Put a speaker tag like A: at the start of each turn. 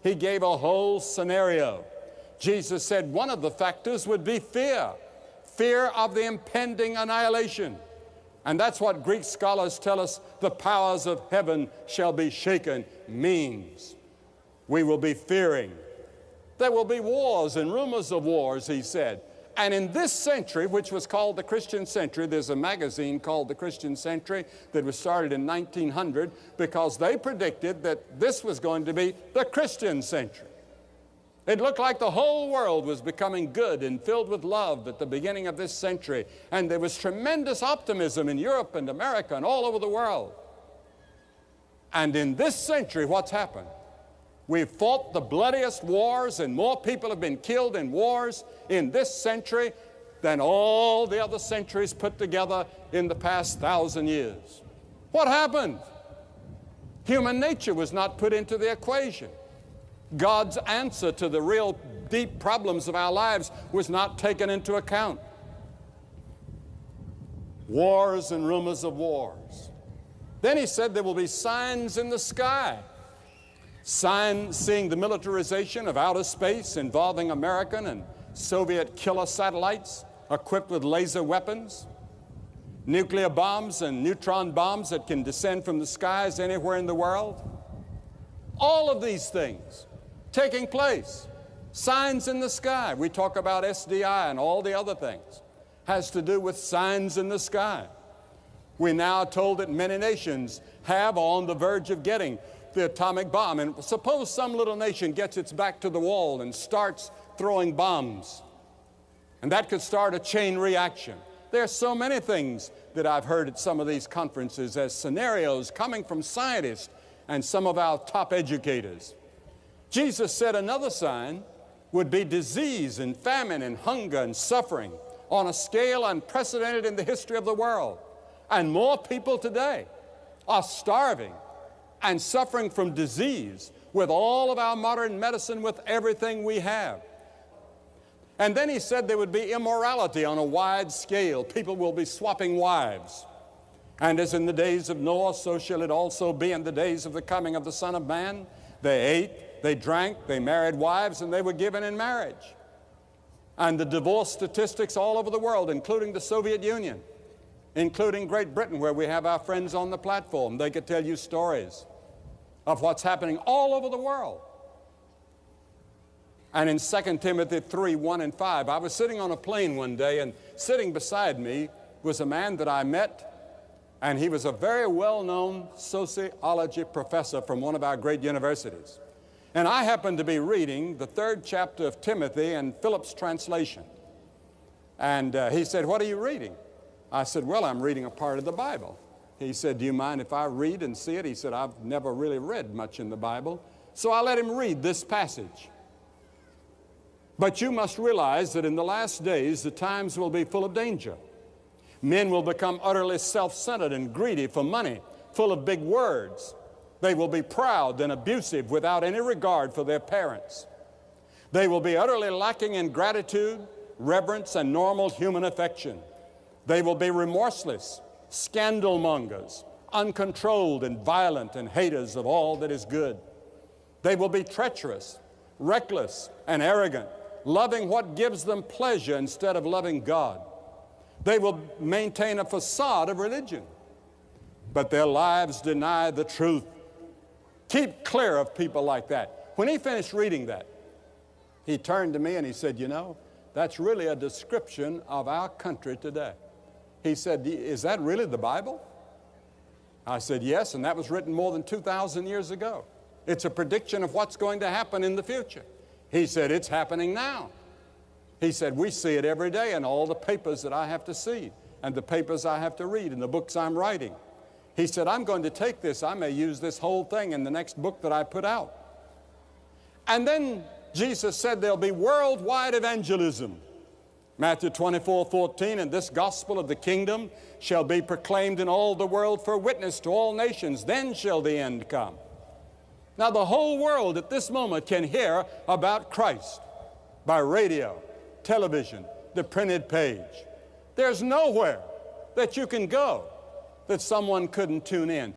A: He gave a whole scenario. Jesus said one of the factors would be fear, fear of the impending annihilation. And that's what Greek scholars tell us the powers of heaven shall be shaken means. We will be fearing. There will be wars and rumors of wars, he said. And in this century, which was called the Christian century, there's a magazine called the Christian Century that was started in 1900 because they predicted that this was going to be the Christian century. It looked like the whole world was becoming good and filled with love at the beginning of this century. And there was tremendous optimism in Europe and America and all over the world. And in this century, what's happened? We've fought the bloodiest wars, and more people have been killed in wars in this century than all the other centuries put together in the past 1,000 years. What happened? Human nature was not put into the equation. God's answer to the real deep problems of our lives was not taken into account. Wars and rumors of wars. Then he said there will be signs in the sky. Signs seeing the militarization of outer space involving American and Soviet killer satellites equipped with laser weapons, nuclear bombs and neutron bombs that can descend from the skies anywhere in the world. All of these things taking place. Signs in the sky. We talk about SDI and all the other things. Has to do with signs in the sky. We're now told that many nations have on the verge of getting the atomic bomb. And suppose some little nation gets its back to the wall and starts throwing bombs. And that could start a chain reaction. There are so many things that I've heard at some of these conferences as scenarios coming from scientists and some of our top educators. Jesus said another sign would be disease and famine and hunger and suffering on a scale unprecedented in the history of the world. And more people today are starving and suffering from disease with all of our modern medicine, with everything we have. And then he said there would be immorality on a wide scale. People will be swapping wives. And as in the days of Noah, so shall it also be in the days of the coming of the Son of Man. They ate, they drank, they married wives, and they were given in marriage. And the divorce statistics all over the world, including the Soviet Union, including Great Britain, where we have our friends on the platform, they could tell you stories of what's happening all over the world. And in 2 Timothy 3, 1 and 5, I was sitting on a plane one day, and sitting beside me was a man that I met, and he was a very well-known sociology professor from one of our great universities. And I happened to be reading the 3rd chapter of Timothy in Phillips' translation. And he said, "What are you reading?" I said, "Well, I'm reading a part of the Bible." He said, "Do you mind if I read and see it?" He said, "I've never really read much in the Bible." So I let him read this passage. "But you must realize that in the last days, the times will be full of danger. Men will become utterly self-centered and greedy for money, full of big words. They will be proud and abusive without any regard for their parents. They will be utterly lacking in gratitude, reverence, and normal human affection. They will be remorseless, scandal mongers, uncontrolled and violent, and haters of all that is good. They will be treacherous, reckless, and arrogant, loving what gives them pleasure instead of loving God. They will maintain a facade of religion, but their lives deny the truth." Keep clear of people like that. When he finished reading that, he turned to me and he said, "You know, that's really a description of our country today." He said, "Is that really the Bible?" I said, "Yes, and that was written more than 2,000 years ago. It's a prediction of what's going to happen in the future." He said, "It's happening now." He said, "We see it every day in all the papers that I have to see, and the papers I have to read, and the books I'm writing." He said, "I'm going to take this. I may use this whole thing in the next book that I put out." And then Jesus said there'll be worldwide evangelism. Matthew 24:14, "And this gospel of the kingdom shall be proclaimed in all the world for a witness to all nations. Then shall the end come." Now the whole world at this moment can hear about Christ by radio, television, the printed page. There's nowhere that you can go that someone couldn't tune in.